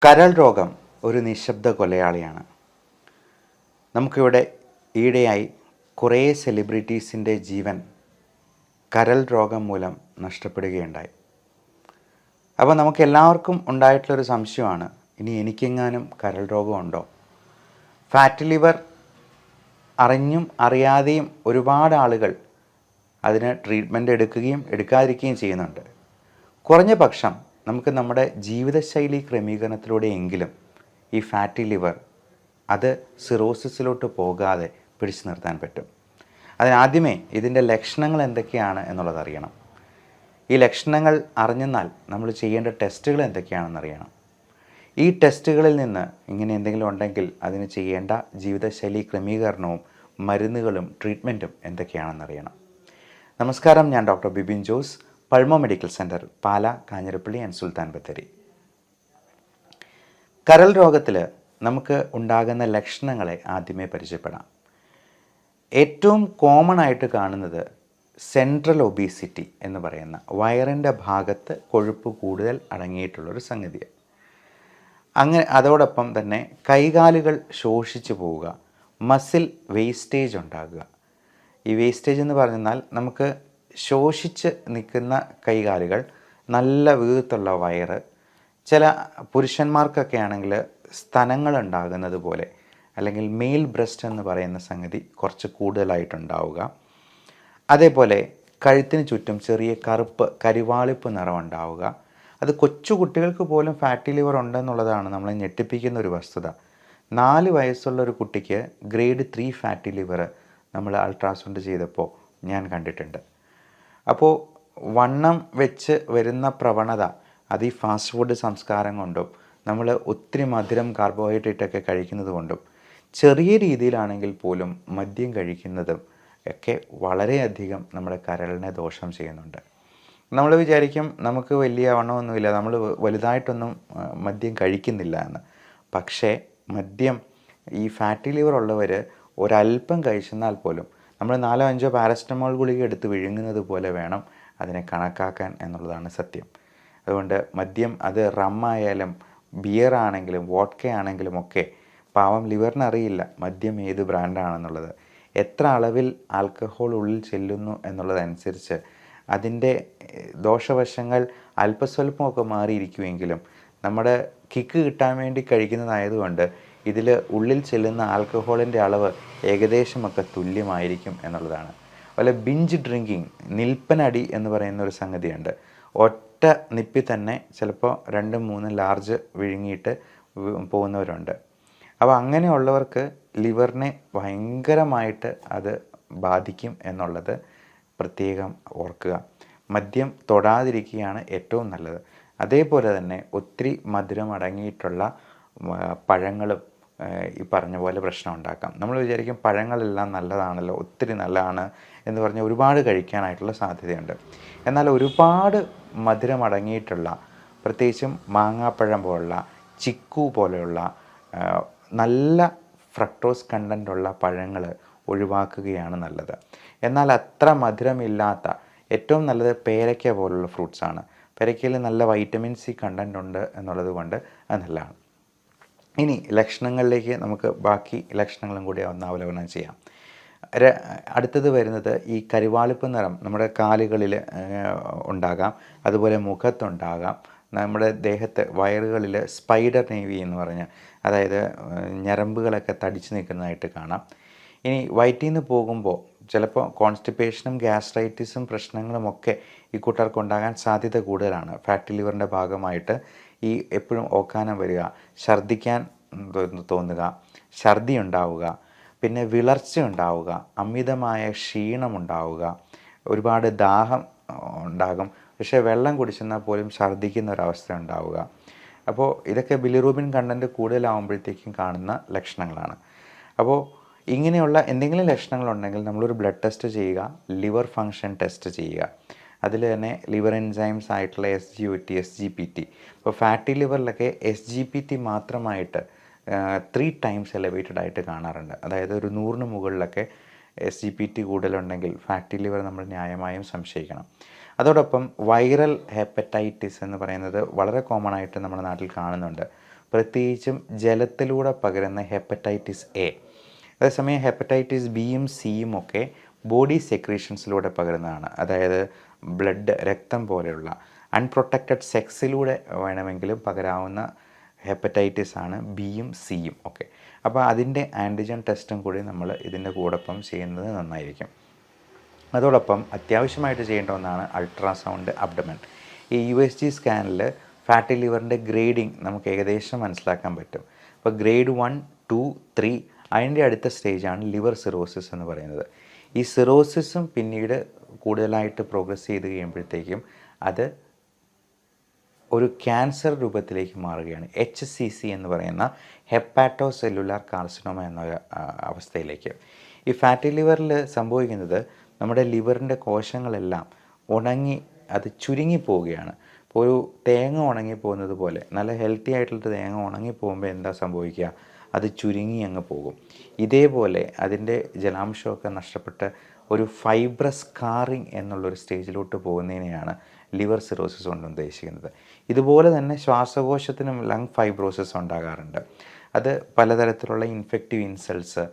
കരൾ രോഗം ഒരു നിശബ്ദ കൊലയാളിയാണ്. നമുക്കിവിടെ ഈയിടെയായി കുറേ സെലിബ്രിറ്റീസിൻ്റെ ജീവൻ കരൾ രോഗം മൂലം നഷ്ടപ്പെടുകയുണ്ടായി. അപ്പോൾ നമുക്ക് എല്ലാവർക്കും ഉണ്ടായിട്ടുള്ളൊരു സംശയമാണ്, ഇനി എനിക്കെങ്ങാനും കരൾ രോഗമുണ്ടോ? ഫാറ്റ് ലിവർ അറിഞ്ഞും അറിയാതെയും ഒരുപാട് ആളുകൾ അതിന് ട്രീറ്റ്മെൻറ്റ് എടുക്കുകയും എടുക്കാതിരിക്കുകയും ചെയ്യുന്നുണ്ട്. കുറഞ്ഞ പക്ഷം നമുക്ക് നമ്മുടെ ജീവിതശൈലി ക്രമീകരണത്തിലൂടെയെങ്കിലും ഈ ഫാറ്റി ലിവർ അത് സിറോസിസിലോട്ട് പോകാതെ പിടിച്ചു നിർത്താൻ പറ്റും. അതിനാദ്യമേ ഇതിൻ്റെ ലക്ഷണങ്ങൾ എന്തൊക്കെയാണ് എന്നുള്ളത് അറിയണം. ഈ ലക്ഷണങ്ങൾ അറിഞ്ഞെന്നാൽ നമ്മൾ ചെയ്യേണ്ട ടെസ്റ്റുകൾ എന്തൊക്കെയാണെന്നറിയണം. ഈ ടെസ്റ്റുകളിൽ നിന്ന് ഇങ്ങനെ എന്തെങ്കിലും ഉണ്ടെങ്കിൽ അതിന് ചെയ്യേണ്ട ജീവിതശൈലി ക്രമീകരണവും മരുന്നുകളും ട്രീറ്റ്മെൻറ്റും എന്തൊക്കെയാണെന്നറിയണം. നമസ്കാരം, ഞാൻ doctor Bibin Jose, Pulmo medical centre, Pala, Kanjirappally and Sultan Bathery. കരൾ രോഗത്തിൽ നമുക്ക് ഉണ്ടാകുന്ന ലക്ഷണങ്ങളെ ആദ്യമേ പരിചയപ്പെടാം. ഏറ്റവും കോമൺ ആയിട്ട് കാണുന്നത് സെൻട്രൽ ഒബീസിറ്റി എന്ന് പറയുന്ന വയറിൻ്റെ ഭാഗത്ത് കൊഴുപ്പ് കൂടുതൽ അടങ്ങിയിട്ടുള്ളൊരു സംഗതിയാണ്. അതോടൊപ്പം തന്നെ കൈകാലുകൾ ശോഷിച്ചു പോവുക, മസിൽ വേസ്റ്റേജ് ഉണ്ടാകുക. ഈ വേസ്റ്റേജ് എന്ന് പറഞ്ഞാൽ നമുക്ക് ശോഷിച്ച് നിൽക്കുന്ന കൈകാലുകൾ, നല്ല വീർത്തുള്ള വയറ്, ചില പുരുഷന്മാർക്കൊക്കെ ആണെങ്കിൽ സ്തനങ്ങളുണ്ടാകുന്നത് പോലെ, അല്ലെങ്കിൽ മെയിൽ ബ്രസ്റ്റ് എന്ന് പറയുന്ന സംഗതി കുറച്ച് കൂടുതലായിട്ടുണ്ടാവുക. അതേപോലെ കഴുത്തിന് ചുറ്റും ചെറിയ കരിവാളിപ്പ് നിറം ഉണ്ടാവുക. അത് കൊച്ചു കുട്ടികൾക്ക് പോലും ഫാറ്റി ലിവർ ഉണ്ടെന്നുള്ളതാണ് നമ്മളെ ഞെട്ടിപ്പിക്കുന്ന ഒരു വസ്തുത. 4 വയസ്സുള്ള ഒരു കുട്ടിക്ക് ഗ്രേഡ് 3 ഫാറ്റി ലിവർ നമ്മൾ അൾട്രാസൗണ്ട് ചെയ്തപ്പോൾ ഞാൻ കണ്ടിട്ടുണ്ട്. അപ്പോൾ വണ്ണം വെച്ച് വരുന്ന പ്രവണത അത് ഈ ഫാസ്റ്റ് ഫുഡ് സംസ്കാരം കൊണ്ടും നമ്മൾ ഒത്തിരി മധുരം, കാർബോഹൈഡ്രേറ്റൊക്കെ കഴിക്കുന്നത് കൊണ്ടും ചെറിയ രീതിയിലാണെങ്കിൽ പോലും മദ്യം കഴിക്കുന്നതും ഒക്കെ വളരെയധികം നമ്മുടെ കരളിനെ ദോഷം ചെയ്യുന്നുണ്ട്. നമ്മൾ വിചാരിക്കും നമുക്ക് വലിയ വണ്ണമൊന്നുമില്ല, നമ്മൾ വലുതായിട്ടൊന്നും മദ്യം കഴിക്കുന്നില്ല എന്ന്. പക്ഷേ മദ്യം ഈ ഫാറ്റി ലിവർ ഉള്ളവർ ഒരല്പം കഴിച്ചെന്നാൽ പോലും നമ്മൾ 4-5 പാരസ്റ്റമോൾ ഗുളിക എടുത്ത് വിഴുങ്ങുന്നത് പോലെ വേണം അതിനെ കണക്കാക്കാൻ എന്നുള്ളതാണ് സത്യം. അതുകൊണ്ട് മദ്യം അത് റമ്മായാലും ബിയർ ആണെങ്കിലും വോഡ്ക ആണെങ്കിലും ഒക്കെ പാവം ലിവറിന് അറിയില്ല മദ്യം ഏത് ബ്രാൻഡാണെന്നുള്ളത്. എത്ര അളവിൽ ആൽക്കഹോൾ ഉള്ളിൽ ചെല്ലുന്നു എന്നുള്ളതനുസരിച്ച് അതിൻ്റെ ദോഷവശങ്ങൾ അല്പസ്വല്പമൊക്കെ മാറിയിരിക്കുമെങ്കിലും നമ്മുടെ കിക്ക് കിട്ടാൻ വേണ്ടി കഴിക്കുന്നതായതുകൊണ്ട് ഇതിൽ ഉള്ളിൽ ചെല്ലുന്ന ആൽക്കഹോളിൻ്റെ അളവ് ഏകദേശമൊക്കെ തുല്യമായിരിക്കും എന്നുള്ളതാണ്. അതുപോലെ ബിഞ്ച് ഡ്രിങ്കിങ്, നിൽപ്പനടി എന്ന് പറയുന്ന ഒരു സംഗതിയുണ്ട്. ഒറ്റ നിപ്പി തന്നെ ചിലപ്പോൾ 2-3 ലാർജ് വിഴുങ്ങിയിട്ട് പോകുന്നവരുണ്ട്. അപ്പോൾ അങ്ങനെയുള്ളവർക്ക് ലിവറിനെ ഭയങ്കരമായിട്ട് അത് ബാധിക്കും എന്നുള്ളത് പ്രത്യേകം ഓർക്കുക. മദ്യം തൊടാതിരിക്കുകയാണ് ഏറ്റവും നല്ലത്. അതേപോലെ തന്നെ ഒത്തിരി മധുരം അടങ്ങിയിട്ടുള്ള പഴങ്ങളും ഈ പറഞ്ഞ പോലെ പ്രശ്നം ഉണ്ടാക്കാം. നമ്മൾ വിചാരിക്കും പഴങ്ങളെല്ലാം നല്ലതാണല്ലോ, ഒത്തിരി നല്ലതാണ് എന്ന് പറഞ്ഞ് ഒരുപാട് കഴിക്കാനായിട്ടുള്ള സാധ്യതയുണ്ട്. എന്നാൽ ഒരുപാട് മധുരം അടങ്ങിയിട്ടുള്ള, പ്രത്യേകിച്ചും മാങ്ങാപ്പഴം പോലുള്ള, ചിക്കു പോലെയുള്ള നല്ല ഫ്രക്ടോസ് കണ്ടൻ്റുള്ള പഴങ്ങൾ ഒഴിവാക്കുകയാണ് നല്ലത്. എന്നാൽ അത്ര മധുരമില്ലാത്ത ഏറ്റവും നല്ലത് പേരയ്ക്ക പോലുള്ള ഫ്രൂട്ട്സാണ്. പേരയ്ക്കയിൽ നല്ല വൈറ്റമിൻ സി കണ്ടൻ്റ് ഉണ്ട് എന്നുള്ളത് കൊണ്ട് അത് നല്ലതാണ്. ഇനി ലക്ഷണങ്ങളിലേക്ക് നമുക്ക് ബാക്കി ലക്ഷണങ്ങളും കൂടി ഒന്ന് അവലോകനം ചെയ്യാം. അടുത്തത് വരുന്നത് ഈ കരിവാളിപ്പ് നിറം നമ്മുടെ കാലുകളിൽ ഉണ്ടാകാം, അതുപോലെ മുഖത്തുണ്ടാകാം, നമ്മുടെ ദേഹത്ത് വയറുകളിൽ സ്പൈഡർ നേവി എന്ന് പറഞ്ഞ്, അതായത് ഞരമ്പുകളൊക്കെ തടിച്ച് നിൽക്കുന്നതായിട്ട് കാണാം. ഇനി വയറ്റിൽ നിന്ന് പോകുമ്പോൾ ചിലപ്പോൾ കോൺസ്റ്റിപ്പേഷനും ഗ്യാസ്ട്രൈറ്റിസും പ്രശ്നങ്ങളുമൊക്കെ ഈ കൂട്ടർക്ക് ഉണ്ടാകാൻ സാധ്യത കൂടുതലാണ്. ഫാറ്റി ലിവറിൻ്റെ ഭാഗമായിട്ട് ഈ എപ്പോഴും ഓക്കാനം വരിക, ഛർദ്ദിക്കാൻ തോന്നുക, ഛർദി ഉണ്ടാവുക, പിന്നെ വിളർച്ച ഉണ്ടാവുക, അമിതമായ ക്ഷീണമുണ്ടാവുക, ഒരുപാട് ദാഹം ഉണ്ടാകും, പക്ഷേ വെള്ളം കുടിച്ചെന്നാൽ പോലും ഛർദ്ദിക്കുന്ന ഒരവസ്ഥ ഉണ്ടാവുക. അപ്പോൾ ഇതൊക്കെ ബിലിറൂബിൻ കണ്ടൻറ്റ് കൂടുതലാവുമ്പോഴത്തേക്കും കാണുന്ന ലക്ഷണങ്ങളാണ്. അപ്പോൾ ഇങ്ങനെയുള്ള എന്തെങ്കിലും ലക്ഷണങ്ങളുണ്ടെങ്കിൽ നമ്മളൊരു ബ്ലഡ് ടെസ്റ്റ് ചെയ്യുക, ലിവർ ഫങ്ഷൻ ടെസ്റ്റ് ചെയ്യുക. അതിൽ തന്നെ ലിവർ എൻസൈംസ് ആയിട്ടുള്ള SGOT, SGPT. ഇപ്പോൾ ഫാറ്റി ലിവറിലൊക്കെ SGPT മാത്രമായിട്ട് 3 ടൈംസ് എലവേറ്റഡ് ആയിട്ട് കാണാറുണ്ട്. അതായത് ഒരു 100-ന് മുകളിലൊക്കെ SGPT കൂടുതലുണ്ടെങ്കിൽ ഫാറ്റി ലിവർ നമ്മൾ ന്യായമായും സംശയിക്കണം. അതോടൊപ്പം വൈറൽ ഹെപ്പറ്റൈറ്റിസ് എന്ന് പറയുന്നത് വളരെ കോമൺ ആയിട്ട് നമ്മുടെ നാട്ടിൽ കാണുന്നുണ്ട്. പ്രത്യേകിച്ചും ജലത്തിലൂടെ പകരുന്ന ഹെപ്പറ്റൈറ്റിസ് എ. അതേസമയം ഹെപ്പറ്റൈറ്റിസ് ബിയും സിയും ഒക്കെ ബോഡി സെക്രീഷൻസിലൂടെ പകരുന്നതാണ്. അതായത് ബ്ലഡ്, രക്തം പോലെയുള്ള അൺപ്രൊട്ടക്റ്റഡ് സെക്സിലൂടെ വേണമെങ്കിലും പകരാവുന്ന ഹെപ്പറ്റൈറ്റിസ് ആണ് ബിയും സിയും ഒക്കെ. അപ്പോൾ അതിൻ്റെ ആൻറ്റിജൻ ടെസ്റ്റും കൂടി നമ്മൾ ഇതിൻ്റെ കൂടൊപ്പം ചെയ്യുന്നത് നന്നായിരിക്കും. അതോടൊപ്പം അത്യാവശ്യമായിട്ട് ചെയ്യേണ്ട ഒന്നാണ് അൾട്രാസൗണ്ട് അബ്ഡമൻ. ഈ USG സ്കാനിൽ ഫാറ്റി ലിവറിൻ്റെ ഗ്രേഡിങ് നമുക്ക് ഏകദേശം മനസ്സിലാക്കാൻ പറ്റും. അപ്പോൾ ഗ്രേഡ് 1, 2, 3 അതിൻ്റെ അടുത്ത സ്റ്റേജാണ് ലിവർ സിറോസിസ് എന്ന് പറയുന്നത്. ഈ സിറോസിസും പിന്നീട് കൂടുതലായിട്ട് പ്രോഗ്രസ് ചെയ്ത് കഴിയുമ്പോഴത്തേക്കും അത് ഒരു ക്യാൻസർ രൂപത്തിലേക്ക് മാറുകയാണ്. HCC എന്ന് പറയുന്ന ഹെപ്പാറ്റോ സെല്ലുലാർ കാർസിനോമ എന്ന അവസ്ഥയിലേക്ക്. ഈ ഫാറ്റി ലിവറിൽ സംഭവിക്കുന്നത് നമ്മുടെ ലിവറിൻ്റെ കോശങ്ങളെല്ലാം ഉണങ്ങി അത് ചുരുങ്ങിപ്പോവുകയാണ്. ഇപ്പോൾ ഒരു തേങ്ങ ഉണങ്ങിപ്പോകുന്നത് പോലെ, നല്ല ഹെൽത്തി ആയിട്ടുള്ള തേങ്ങ ഉണങ്ങിപ്പോകുമ്പോൾ എന്താ സംഭവിക്കുക? അത് ചുരുങ്ങി അങ്ങ് പോകും. ഇതേപോലെ അതിൻ്റെ ജലാംശമൊക്കെ നഷ്ടപ്പെട്ട് ഒരു ഫൈബ്രസ് സ്കാറിങ് എന്നുള്ളൊരു സ്റ്റേജിലോട്ട് പോകുന്നതിനെയാണ് ലിവർ സിറോസിസ് കൊണ്ട് ഉദ്ദേശിക്കുന്നത്. ഇതുപോലെ തന്നെ ശ്വാസകോശത്തിനും ലങ് ഫൈബ്രോസിസ് ഉണ്ടാകാറുണ്ട്. അത് പലതരത്തിലുള്ള ഇൻഫെക്റ്റീവ് ഇൻസൾട്ട്സ്,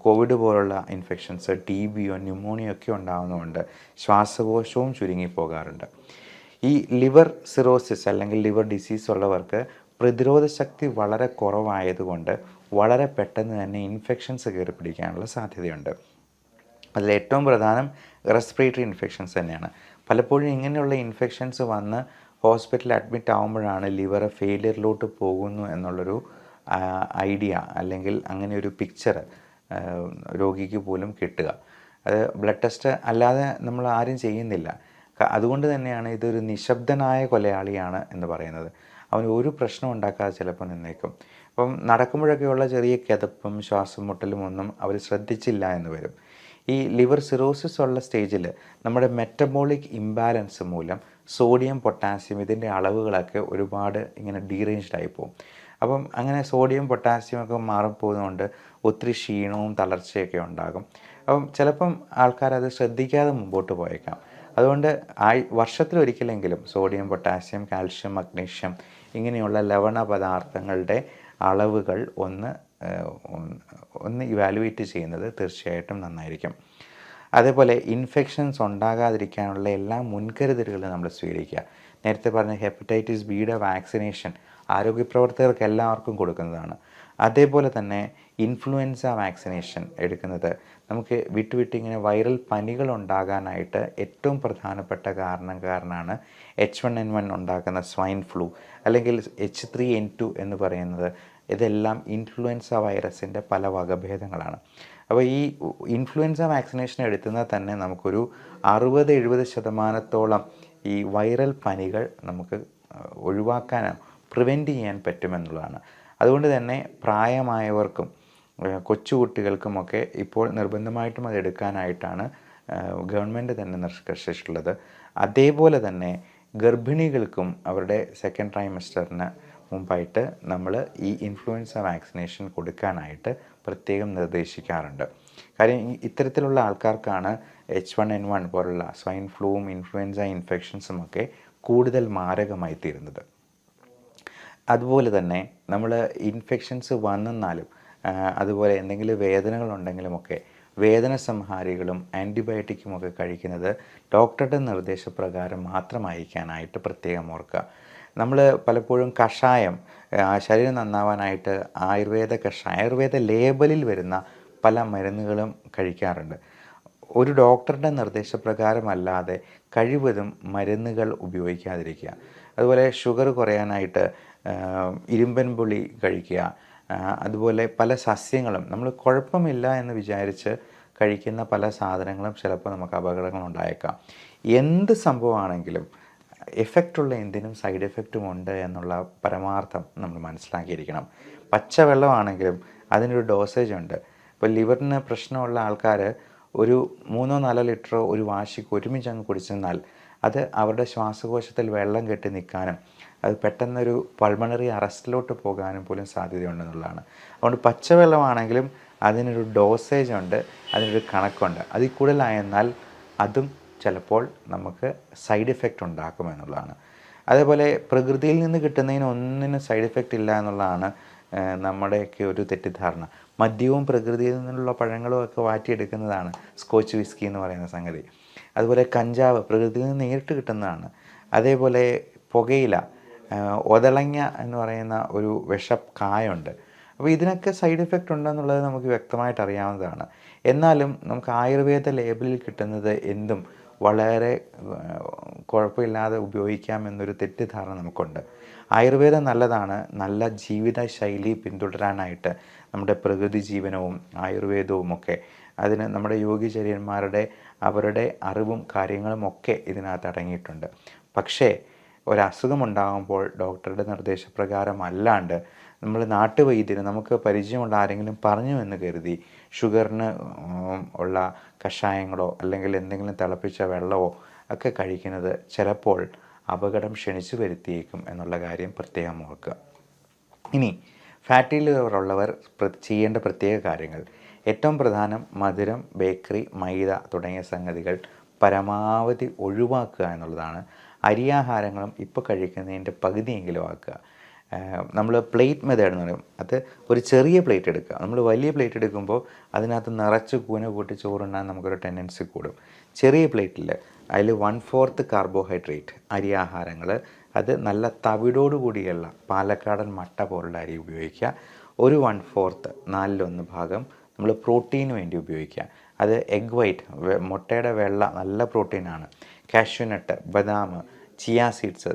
കോവിഡ് പോലുള്ള ഇൻഫെക്ഷൻസ്, TBയോ ന്യൂമോണിയോ ഒക്കെ ഉണ്ടാകുന്നതുകൊണ്ട് ശ്വാസകോശവും ചുരുങ്ങിപ്പോകാറുണ്ട്. ഈ ലിവർ സിറോസിസ് അല്ലെങ്കിൽ ലിവർ ഡിസീസ് ഉള്ളവർക്ക് പ്രതിരോധ ശക്തി വളരെ കുറവായതുകൊണ്ട് വളരെ പെട്ടെന്ന് തന്നെ ഇൻഫെക്ഷൻസ് കയറി പിടിക്കാനുള്ള സാധ്യതയുണ്ട്. അതിൽ ഏറ്റവും പ്രധാനം റെസ്പിറേറ്ററി ഇൻഫെക്ഷൻസ് തന്നെയാണ്. പലപ്പോഴും ഇങ്ങനെയുള്ള ഇൻഫെക്ഷൻസ് വന്ന് ഹോസ്പിറ്റലിൽ അഡ്മിറ്റ് ആകുമ്പോഴാണ് ലിവർ ഫെയിലിയറിലോട്ട് പോകുന്നു എന്നുള്ളൊരു ഐഡിയ അല്ലെങ്കിൽ അങ്ങനെ ഒരു പിക്ചർ രോഗിക്ക് പോലും കിട്ടുക. അത് ബ്ലഡ് ടെസ്റ്റ് അല്ലാതെ നമ്മൾ ആരും ചെയ്യുന്നില്ല. അതുകൊണ്ട് തന്നെയാണ് ഇതൊരു നിശബ്ദനായ കൊലയാളിയാണ് എന്ന് പറയുന്നത്. അവന് ഒരു പ്രശ്നം ഉണ്ടാക്കാതെ ചിലപ്പോൾ നിന്നേക്കും. അപ്പം നടക്കുമ്പോഴൊക്കെയുള്ള ചെറിയ കിതപ്പും ശ്വാസം മുട്ടലും ഒന്നും അവർ ശ്രദ്ധിച്ചില്ല എന്ന് വരും. ഈ ലിവർ സിറോസിസ് ഉള്ള സ്റ്റേജിൽ നമ്മുടെ മെറ്റബോളിക് ഇംബാലൻസ് മൂലം സോഡിയം, പൊട്ടാസ്യം ഇതിൻ്റെ അളവുകളൊക്കെ ഒരുപാട് ഇങ്ങനെ ഡീറേഞ്ച്ഡ് ആയി പോകും. അപ്പം അങ്ങനെ സോഡിയം, പൊട്ടാസ്യം ഒക്കെ മാറിപ്പോകുന്നതുകൊണ്ട് ഒത്തിരി ക്ഷീണവും തളർച്ചയൊക്കെ ഉണ്ടാകും. അപ്പം ചിലപ്പം ആൾക്കാരത് ശ്രദ്ധിക്കാതെ മുമ്പോട്ട് പോയേക്കാം. അതുകൊണ്ട് വർഷത്തിലൊരിക്കലെങ്കിലും സോഡിയം, പൊട്ടാസ്യം, കാൽഷ്യം, മഗ്നീഷ്യം ഇങ്ങനെയുള്ള ലവണ പദാർത്ഥങ്ങളുടെ അളവുകൾ ഒന്ന് ഇവാലുവേറ്റ് ചെയ്യുന്നത് തീർച്ചയായിട്ടും നന്നായിരിക്കും. അതേപോലെ ഇൻഫെക്ഷൻസ് ഉണ്ടാകാതിരിക്കാനുള്ള എല്ലാ മുൻകരുതലുകളും നമ്മൾ സ്വീകരിക്കുക. നേരത്തെ പറഞ്ഞ ഹെപ്പറ്റൈറ്റിസ് ബിയുടെ വാക്സിനേഷൻ ആരോഗ്യപ്രവർത്തകർക്ക് എല്ലാവർക്കും കൊടുക്കുന്നതാണ്. അതേപോലെ തന്നെ ഇൻഫ്ലുവൻസ വാക്സിനേഷൻ എടുക്കുന്നത് നമുക്ക് വിട്ടുവിട്ടിങ്ങനെ വൈറൽ പനികൾ ഉണ്ടാകാനായിട്ട് ഏറ്റവും പ്രധാനപ്പെട്ട കാരണക്കാരനാണ് H1N1 ഉണ്ടാക്കുന്ന സ്വൈൻ ഫ്ലൂ അല്ലെങ്കിൽ H3N2 എന്ന് പറയുന്നത്. ഇതെല്ലാം ഇൻഫ്ലുവൻസ വൈറസിൻ്റെ പല വകഭേദങ്ങളാണ്. അപ്പോൾ ഈ ഇൻഫ്ലുവൻസ വാക്സിനേഷൻ എടുത്തുന്നത് തന്നെ നമുക്കൊരു 60-70% ഈ വൈറൽ പനികൾ നമുക്ക് ഒഴിവാക്കാനോ പ്രിവെൻറ്റ് ചെയ്യാൻ പറ്റുമെന്നുള്ളതാണ്. അതുകൊണ്ട് തന്നെ പ്രായമായവർക്കും കൊച്ചുകുട്ടികൾക്കുമൊക്കെ ഇപ്പോൾ നിർബന്ധമായിട്ടും അത് എടുക്കാനായിട്ടാണ് ഗവൺമെൻറ് തന്നെ നിർദ്ദേശിച്ചിട്ടുള്ളത്. അതേപോലെ തന്നെ ഗർഭിണികൾക്കും അവരുടെ സെക്കൻഡ് ട്രൈമസ്റ്ററിന് മുമ്പായിട്ട് നമ്മൾ ഈ ഇൻഫ്ലുവൻസ വാക്സിനേഷൻ കൊടുക്കാനായിട്ട് പ്രത്യേകം നിർദ്ദേശിക്കാറുണ്ട്. കാര്യം ഇത്തരത്തിലുള്ള ആൾക്കാർക്കാണ് H1N1 പോലുള്ള സ്വൈൻ ഫ്ലൂവും ഇൻഫ്ലുവൻസ ഇൻഫെക്ഷൻസും ഒക്കെ കൂടുതൽ മാരകമായി തീരുന്നത്. അതുപോലെ തന്നെ നമ്മൾ ഇൻഫെക്ഷൻസ് വന്നെന്നാലും അതുപോലെ എന്തെങ്കിലും വേദനകളുണ്ടെങ്കിലുമൊക്കെ വേദന സംഹാരികളും ആൻറ്റിബയോട്ടിക്കുമൊക്കെ കഴിക്കുന്നത് ഡോക്ടറുടെ നിർദ്ദേശപ്രകാരം മാത്രമായിരിക്കാനായിട്ട് പ്രത്യേകം ഓർക്കുക. നമ്മൾ പലപ്പോഴും കഷായം ശരീരം നന്നാവാനായിട്ട് ആയുർവേദ ലേബലിൽ വരുന്ന പല മരുന്നുകളും കഴിക്കാറുണ്ട്. ഒരു ഡോക്ടറുടെ നിർദ്ദേശപ്രകാരമല്ലാതെ കഴിവതും മരുന്നുകൾ ഉപയോഗിക്കാതിരിക്കുക. അതുപോലെ ഷുഗർ കുറയാനായിട്ട് ഇരുമ്പൻ പുളി കഴിക്കുക. അതുപോലെ പല സസ്യങ്ങളും നമ്മൾ കുഴപ്പമില്ല എന്ന് വിചാരിച്ച് കഴിക്കുന്ന പല സാധനങ്ങളും ചിലപ്പോൾ നമുക്ക് അപകടങ്ങളുണ്ടായേക്കാം. എന്ത് സംഭവമാണെങ്കിലും എഫക്റ്റുള്ള എന്തിനും സൈഡ് എഫക്റ്റും ഉണ്ട് എന്നുള്ള പരമാർത്ഥം നമ്മൾ മനസ്സിലാക്കിയിരിക്കണം. പച്ചവെള്ളമാണെങ്കിലും അതിനൊരു ഡോസേജ് ഉണ്ട്. ഇപ്പോൾ ലിവറിന് പ്രശ്നമുള്ള ആൾക്കാർ ഒരു 3-4 ലിറ്ററോ ഒരു വാശിക്ക് ഒരുമിച്ച് അങ്ങ് കുടിച്ചെന്നാൽ അത് അവരുടെ ശ്വാസകോശത്തിൽ വെള്ളം കെട്ടി നിൽക്കാനും അത് പെട്ടെന്നൊരു പൾമണറി അറസ്റ്റിലോട്ട് പോകാനും പോലും സാധ്യതയുണ്ടെന്നുള്ളതാണ്. അതുകൊണ്ട് പച്ചവെള്ളമാണെങ്കിലും അതിനൊരു ഡോസേജ് ഉണ്ട്, അതിനൊരു കണക്കുണ്ട്. അതിൽ കൂടുതലായെന്നാൽ അതും ചിലപ്പോൾ നമുക്ക് സൈഡ് എഫക്റ്റ് ഉണ്ടാക്കുമെന്നുള്ളതാണ്. അതേപോലെ പ്രകൃതിയിൽ നിന്ന് കിട്ടുന്നതിന് ഒന്നിനും സൈഡ് എഫക്റ്റ് ഇല്ല എന്നുള്ളതാണ് നമ്മുടെയൊക്കെ ഒരു തെറ്റിദ്ധാരണ. മദ്യവും പ്രകൃതിയിൽ നിന്നുള്ള പഴങ്ങളും ഒക്കെ വാറ്റിയെടുക്കുന്നതാണ് സ്കോച്ച് വിസ്കി എന്ന് പറയുന്ന സംഗതി. അതുപോലെ കഞ്ചാവ് പ്രകൃതിയിൽ നിന്ന് നേരിട്ട് കിട്ടുന്നതാണ്. അതേപോലെ പുകയില, ഒതളങ്ങ എന്ന് പറയുന്ന ഒരു വിഷക്കായുണ്ട്. അപ്പോൾ ഇതിനൊക്കെ സൈഡ് എഫക്റ്റ് ഉണ്ടെന്നുള്ളത് നമുക്ക് വ്യക്തമായിട്ട് അറിയാവുന്നതാണ്. എന്നാലും നമുക്ക് ആയുർവേദ ലേബലിൽ കിട്ടുന്നത് എന്തും വളരെ കുഴപ്പമില്ലാതെ ഉപയോഗിക്കാമെന്നൊരു തെറ്റിദ്ധാരണ നമുക്കുണ്ട്. ആയുർവേദം നല്ലതാണ്. നല്ല ജീവിത ശൈലി പിന്തുടരാനായിട്ട് നമ്മുടെ പ്രകൃതി ജീവനവും ആയുർവേദവും ഒക്കെ അതിന് നമ്മുടെ യോഗിചര്യന്മാരുടെ അവരുടെ അറിവും കാര്യങ്ങളും ഒക്കെ ഇതിനകത്ത് അടങ്ങിയിട്ടുണ്ട്. പക്ഷേ ഒരസുഖമുണ്ടാകുമ്പോൾ ഡോക്ടറുടെ നിർദ്ദേശപ്രകാരം അല്ലാണ്ട് നമ്മൾ നാട്ടുവൈദ്യന് നമുക്ക് പരിചയമുള്ള ആരെങ്കിലും പറഞ്ഞു എന്ന് കരുതി ഷുഗറിന് ഉള്ള കഷായങ്ങളോ അല്ലെങ്കിൽ എന്തെങ്കിലും തിളപ്പിച്ച വെള്ളമോ ഒക്കെ കഴിക്കുന്നത് ചിലപ്പോൾ അപകടം ക്ഷണിച്ചു വരുത്തിയേക്കും എന്നുള്ള കാര്യം പ്രത്യേകം ഓർക്കുക. ഇനി ഫാറ്റി ലിവർ ഉള്ളവർ ചെയ്യേണ്ട പ്രത്യേക കാര്യങ്ങൾ: ഏറ്റവും പ്രധാനം മധുരം, ബേക്കറി, മൈദ തുടങ്ങിയ സംഗതികൾ പരമാവധി ഒഴിവാക്കുക എന്നുള്ളതാണ്. അരിയാഹാരങ്ങളും ഇപ്പോൾ കഴിക്കുന്നതിൻ്റെ പകുതിയെങ്കിലും ആക്കുക. നമ്മൾ പ്ലേറ്റ് മെത്തേഡ് എന്ന് പറയും. അത് ഒരു ചെറിയ പ്ലേറ്റ് എടുക്കുക. നമ്മൾ വലിയ പ്ലേറ്റ് എടുക്കുമ്പോൾ അതിനകത്ത് നിറച്ച് കൂന കൂട്ടി ചോറുണ്ണാൻ നമുക്കൊരു ടെൻഡൻസി കൂടും. ചെറിയ പ്ലേറ്റിൽ അതിൽ 1/4 കാർബോഹൈഡ്രേറ്റ് അരിയാഹാരങ്ങൾ, അത് നല്ല തവിടോട് കൂടിയുള്ള പാലക്കാടൻ മട്ട പോലുള്ള അരി ഉപയോഗിക്കുക. ഒരു 1/4 4/1 ഭാഗം നമ്മൾ പ്രോട്ടീന് വേണ്ടി ഉപയോഗിക്കുക. അത് എഗ് വൈറ്റ്, മുട്ടയുടെ വെള്ള നല്ല പ്രോട്ടീനാണ്. കാഷ്യൂനട്ട്, ബദാം, ചിയ സീഡ്സ്,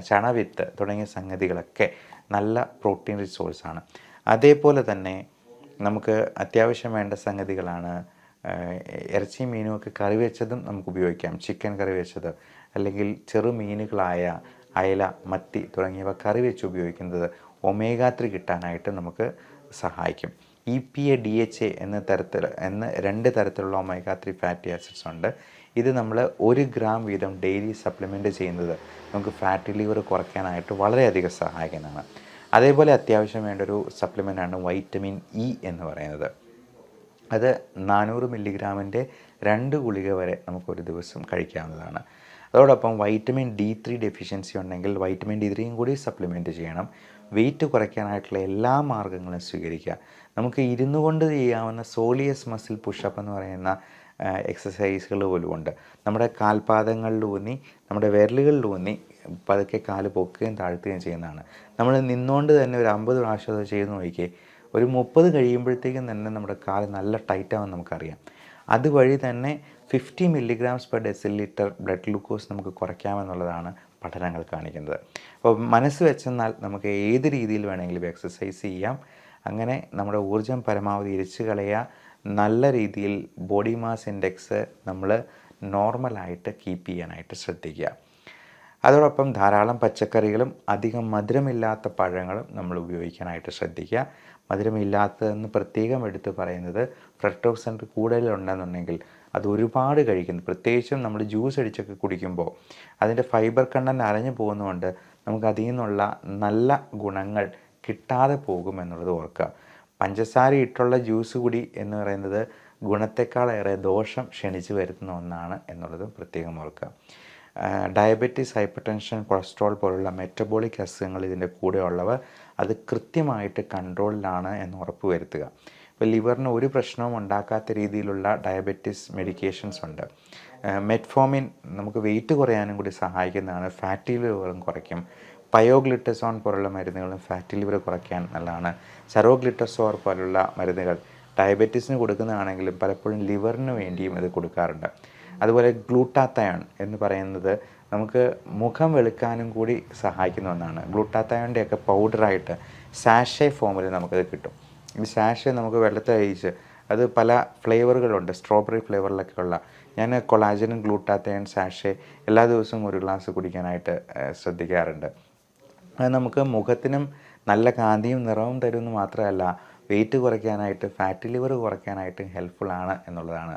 ചണവിത്ത് തുടങ്ങിയ സംഗതികളൊക്കെ നല്ല പ്രോട്ടീൻ റിസോഴ്സാണ്. അതേപോലെ തന്നെ നമുക്ക് അത്യാവശ്യം വേണ്ട സംഗതികളാണ് ഇറച്ചി മീനുമൊക്കെ കറി വെച്ചതും നമുക്ക് ഉപയോഗിക്കാം. ചിക്കൻ കറി വെച്ചത് അല്ലെങ്കിൽ ചെറു മീനുകളായ അയല, മത്തി തുടങ്ങിയവ കറി വെച്ച് ഉപയോഗിക്കുന്നത് ഒമേഗ 3 കിട്ടാനായിട്ട് നമുക്ക് സഹായിക്കും. EPA, DHA എന്ന 2 തരത്തിലുള്ള ഒമേഗ 3 ഫാറ്റി ആസിഡ്സ് ഉണ്ട്. ഇത് നമ്മൾ 1 ഗ്രാം വീതം ഡെയിലി സപ്ലിമെൻറ്റ് ചെയ്യുന്നത് നമുക്ക് ഫാറ്റി ലിവർ കുറയ്ക്കാനായിട്ട് വളരെയധികം സഹായിക്കുന്നതാണ്. അതേപോലെ അത്യാവശ്യം വേണ്ടൊരു സപ്ലിമെൻ്റാണ് വൈറ്റമിൻ ഇ എന്ന് പറയുന്നത്. അത് 400 മില്ലിഗ്രാമിൻ്റെ 2 ഗുളിക വരെ നമുക്കൊരു ദിവസം കഴിക്കാവുന്നതാണ്. അതോടൊപ്പം വൈറ്റമിൻ D3 ഡെഫിഷ്യൻസി ഉണ്ടെങ്കിൽ വൈറ്റമിൻ D3യും കൂടി സപ്ലിമെൻറ്റ് ചെയ്യണം. വെയിറ്റ് കുറയ്ക്കാനായിട്ടുള്ള എല്ലാ മാർഗ്ഗങ്ങളും സ്വീകരിക്കുക. നമുക്ക് ഇരുന്നു കൊണ്ട് ചെയ്യാവുന്ന സോളിയസ് മസിൽ പുഷപ്പ് എന്ന് പറയുന്ന എക്സസൈസുകൾ പോലും ഉണ്ട്. നമ്മുടെ കാൽപാദങ്ങളിലൂന്നി നമ്മുടെ വിരലുകളിലൂന്നി പതുക്കെ കാല് പൊക്കുകയും താഴ്ത്തുകയും ചെയ്യുന്നതാണ്. നമ്മൾ നിന്നുകൊണ്ട് തന്നെ ഒരു 50 പ്രാവശ്യം അത് ചെയ്ത് നോക്കിയേ, ഒരു 30 കഴിയുമ്പോഴത്തേക്കും തന്നെ നമ്മുടെ കാല് നല്ല ടൈറ്റാവും നമുക്കറിയാം. അതുവഴി തന്നെ 50 milligrams per decilitre blood glucose നമുക്ക് കുറയ്ക്കാമെന്നുള്ളതാണ് പഠനങ്ങൾ കാണിക്കുന്നത്. അപ്പോൾ മനസ്സ് വെച്ചെന്നാൽ നമുക്ക് ഏത് രീതിയിൽ വേണമെങ്കിലും എക്സസൈസ് ചെയ്യാം. അങ്ങനെ നമ്മുടെ ഊർജ്ജം പരമാവധി ഇരിച്ചു കളയുക. നല്ല രീതിയിൽ ബോഡി മാസ് ഇൻഡെക്സ് നമ്മൾ നോർമലായിട്ട് കീപ്പ് ചെയ്യാനായിട്ട് ശ്രദ്ധിക്കുക. അതോടൊപ്പം ധാരാളം പച്ചക്കറികളും അധികം മധുരമില്ലാത്ത പഴങ്ങളും നമ്മൾ ഉപയോഗിക്കാനായിട്ട് ശ്രദ്ധിക്കുക. മധുരമില്ലാത്തതെന്ന് പ്രത്യേകം എടുത്ത് പറയുന്നത് ഫ്രക്ടോസ് കൂടുതലുണ്ടെന്നുണ്ടെങ്കിൽ അത് ഒരുപാട് കഴിക്കുന്നു. പ്രത്യേകിച്ചും നമ്മൾ ജ്യൂസ് അടിച്ചൊക്കെ കുടിക്കുമ്പോൾ അതിൻ്റെ ഫൈബർ കണ്ടൻറ്റ് അരഞ്ഞു പോകുന്നതുകൊണ്ട് നമുക്ക് അതിൽ നിന്നുള്ള നല്ല ഗുണങ്ങൾ കിട്ടാതെ പോകുമെന്നുള്ളത് ഓർക്കുക. പഞ്ചസാര ഇട്ടുള്ള ജ്യൂസ് കുടി എന്ന് പറയുന്നത് ഗുണത്തെക്കാളേറെ ദോഷം ക്ഷണിച്ചു വരുത്തുന്ന ഒന്നാണ് എന്നുള്ളതും പ്രത്യേകം ഓർക്കുക. ഡയബറ്റീസ്, ഹൈപ്പർ ടെൻഷൻ, കൊളസ്ട്രോൾ പോലുള്ള മെറ്റബോളിക് അസുഖങ്ങൾ ഇതിൻ്റെ കൂടെ ഉള്ളവർ അത് കൃത്യമായിട്ട് കൺട്രോളിലാണ് എന്ന് ഉറപ്പ് വരുത്തുക. ഇപ്പോൾ ലിവറിന് ഒരു പ്രശ്നവും ഉണ്ടാക്കാത്ത രീതിയിലുള്ള ഡയബറ്റീസ് മെഡിക്കേഷൻസ് ഉണ്ട്. മെറ്റ്ഫോമിൻ നമുക്ക് വെയിറ്റ് കുറയാനും കൂടി സഹായിക്കുന്നതാണ്. ഫാറ്റി ലിവറും കുറയ്ക്കും. പയോഗ്ലിറ്റസോൺ പോലുള്ള മരുന്നുകളും ഫാറ്റി ലിവർ കുറയ്ക്കാൻ നല്ലതാണ്. സെറോഗ്ലിറ്റസോർ പോലുള്ള മരുന്നുകൾ ഡയബറ്റീസിന് കൊടുക്കുന്നതാണെങ്കിലും പലപ്പോഴും ലിവറിന് വേണ്ടിയും ഇത് കൊടുക്കാറുണ്ട്. അതുപോലെ ഗ്ലൂട്ടാത്തയോൺ എന്ന് പറയുന്നത് നമുക്ക് മുഖം വെളുക്കാനും കൂടി സഹായിക്കുന്ന ഒന്നാണ്. ഗ്ലൂട്ടാത്തയോണിൻ്റെയൊക്കെ പൗഡറായിട്ട് സാഷേ ഫോമിൽ നമുക്കത് കിട്ടും. ഈ സാഷേ നമുക്ക് വെള്ളത്തിൽ അരിച്ച് അത് പല ഫ്ലേവറുകളുണ്ട്, സ്ട്രോബെറി ഫ്ലേവറിലൊക്കെ ഉള്ള. ഞാൻ കൊളാജനും ഗ്ലൂട്ടാത്തയോൺ സാഷേ എല്ലാ ദിവസവും ഒരു ഗ്ലാസ് കുടിക്കാനായിട്ട് ശ്രദ്ധിക്കാറുണ്ട്. അത് നമുക്ക് മുഖത്തിനും നല്ല കാന്തിയും നിറവും തരുമെന്ന് മാത്രമല്ല വെയിറ്റ് കുറയ്ക്കാനായിട്ട്, ഫാറ്റി ലിവർ കുറയ്ക്കാനായിട്ടും ഹെൽപ്ഫുള്ളാണ് എന്നുള്ളതാണ്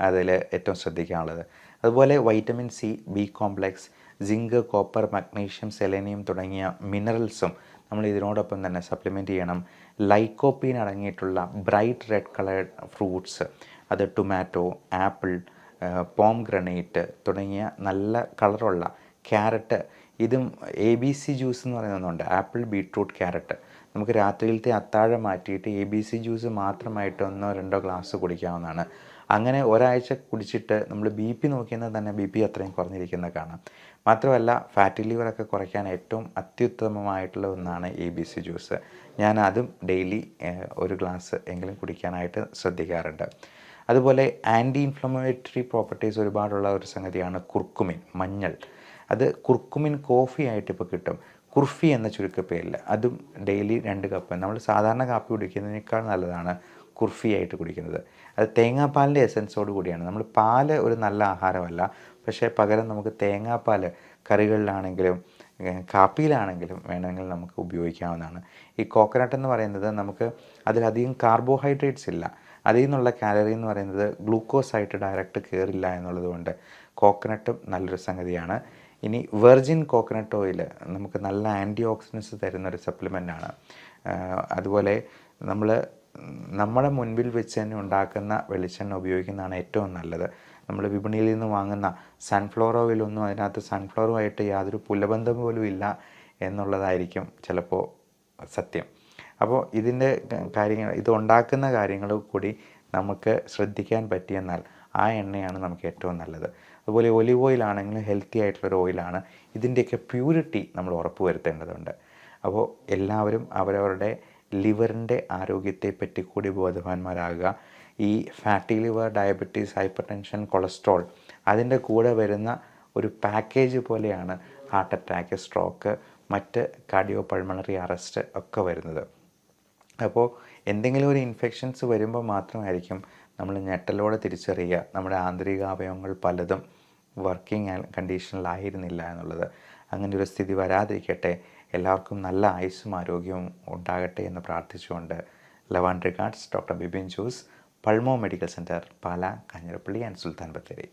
അതിൽ ഏറ്റവും ശ്രദ്ധിക്കാനുള്ളത്. അതുപോലെ vitamin C, B complex, zinc, copper, magnesium, selenium തുടങ്ങിയ മിനറൽസും നമ്മൾ ഇതിനോടൊപ്പം തന്നെ സപ്ലിമെൻറ്റ് ചെയ്യണം. ലൈക്കോപ്പീൻ അടങ്ങിയിട്ടുള്ള ബ്രൈറ്റ് റെഡ് കളേർഡ് ഫ്രൂട്ട്സ്, അത് ടൊമാറ്റോ, ആപ്പിൾ, പോംഗ്രനേറ്റ് തുടങ്ങിയ നല്ല കളറുള്ള ക്യാരറ്റ്, ഇതും ABC ജ്യൂസ് എന്ന് പറയുന്ന ഒന്നുണ്ട്, ആപ്പിൾ ബീട്രൂട്ട് ക്യാരറ്റ്. നമുക്ക് രാത്രിയിലത്തെ അത്താഴം മാറ്റിയിട്ട് ABC ജ്യൂസ് മാത്രമായിട്ട് 1-2 ഗ്ലാസ് കുടിക്കാവുന്നതാണ്. അങ്ങനെ ഒരാഴ്ച കുടിച്ചിട്ട് നമ്മൾ BP നോക്കിയാൽ തന്നെ BP അത്രയും കുറഞ്ഞിരിക്കുന്നത് കാണാം. മാത്രമല്ല ഫാറ്റി ലിവറൊക്കെ കുറയ്ക്കാൻ ഏറ്റവും അത്യുത്തമമായിട്ടുള്ള ഒന്നാണ് ABC ജ്യൂസ്. ഞാൻ അതും ഡെയിലി 1 ഗ്ലാസ് എങ്കിലും കുടിക്കാനായിട്ട് ശ്രദ്ധിക്കാറുണ്ട്. അതുപോലെ ആൻറ്റി ഇൻഫ്ലമേറ്ററി പ്രോപ്പർട്ടീസ് ഒരുപാടുള്ള ഒരു സംഗതിയാണ് കുർക്കുമിൻ, മഞ്ഞൾ. അത് കുർക്കുമിൻ കോഫി ആയിട്ട് ഇപ്പോൾ കിട്ടും, കുർഫി എന്ന ചുരുക്കപ്പേരിൽ. അതും ഡെയിലി 2 കപ്പ്. നമ്മൾ സാധാരണ കാപ്പി കുടിക്കുന്നതിനേക്കാൾ നല്ലതാണ് കുർഫി ആയിട്ട് കുടിക്കുന്നത്. അത് തേങ്ങാപ്പാലിൻ്റെ എസൻസോട് കൂടിയാണ്. നമ്മൾ പാല് ഒരു നല്ല ആഹാരമല്ല, പക്ഷേ പകരം നമുക്ക് തേങ്ങാപ്പാൽ കറികളിലാണെങ്കിലും കാപ്പിയിലാണെങ്കിലും വേണമെങ്കിൽ നമുക്ക് ഉപയോഗിക്കാവുന്നതാണ്. ഈ കോക്കനട്ട് എന്ന് പറയുന്നത് നമുക്ക് അതിലധികം കാർബോഹൈഡ്രേറ്റ്സ് ഇല്ല, അതിൽ നിന്നുള്ള കാലറി എന്ന് പറയുന്നത് ഗ്ലൂക്കോസ് ആയിട്ട് ഡയറക്റ്റ് കയറില്ല എന്നുള്ളത് കൊണ്ട് കോക്കനട്ടും നല്ലൊരു സംഗതിയാണ്. ഇനി വെർജിൻ കോക്കനട്ട് ഓയിൽ നമുക്ക് നല്ല ആൻറ്റി ഓക്സിഡൻസ് തരുന്നൊരു സപ്ലിമെൻ്റാണ്. അതുപോലെ നമ്മുടെ മുൻപിൽ വെച്ച് തന്നെ ഉണ്ടാക്കുന്ന വെളിച്ചെണ്ണ ഉപയോഗിക്കുന്നതാണ് ഏറ്റവും നല്ലത്. നമ്മൾ വിപണിയിൽ നിന്ന് വാങ്ങുന്ന സൺഫ്ലവർ ഓയിലൊന്നും അതിനകത്ത് സൺഫ്ലവറുമായിട്ട് യാതൊരു പുലബന്ധം പോലും ഇല്ല എന്നുള്ളതായിരിക്കും ചിലപ്പോൾ സത്യം. അപ്പോൾ ഇതിൻ്റെ കാര്യങ്ങൾ, ഇത് ഉണ്ടാക്കുന്ന കാര്യങ്ങൾ കൂടി നമുക്ക് ശ്രദ്ധിക്കാൻ പറ്റിയെന്നാൽ ആ എണ്ണയാണ് നമുക്ക് ഏറ്റവും നല്ലത്. അതുപോലെ ഒലിവ് ഓയിലാണെങ്കിലും ഹെൽത്തി ആയിട്ടുള്ളൊരു ഓയിലാണ്. ഇതിൻ്റെയൊക്കെ പ്യൂരിറ്റി നമ്മൾ ഉറപ്പ് വരുത്തേണ്ടതുണ്ട്. അപ്പോൾ എല്ലാവരും അവരവരുടെ ലിവറിൻ്റെ ആരോഗ്യത്തെപ്പറ്റി കൂടി ബോധവാന്മാരാകുക. ഈ fatty liver, diabetes, hyper tension, cholesterol അതിൻ്റെ കൂടെ വരുന്ന ഒരു പാക്കേജ് പോലെയാണ് ഹാർട്ട് അറ്റാക്ക്, സ്ട്രോക്ക്, മറ്റ് കാർഡിയോ പൾമണറി അറസ്റ്റ് ഒക്കെ വരുന്നത്. അപ്പോൾ എന്തെങ്കിലും ഒരു ഇൻഫെക്ഷൻസ് വരുമ്പോൾ മാത്രമായിരിക്കും നമ്മൾ ഞെട്ടലോടെ തിരിച്ചറിയുക നമ്മുടെ ആന്തരിക അവയവങ്ങൾ പലതും വർക്കിംഗ് കണ്ടീഷനിലായിരുന്നില്ല എന്നുള്ളത്. അങ്ങനെ ഒരു സ്ഥിതി വരാതിരിക്കട്ടെ. എല്ലാവർക്കും നല്ല ആയുസ്സും ആരോഗ്യവും ഉണ്ടാകട്ടെ എന്ന് പ്രാർത്ഥിച്ചുകൊണ്ട് love and regards, doctor Bibin Jose, Pulmo medical centre, Pala, Kanjirappally and Sultan Bathery.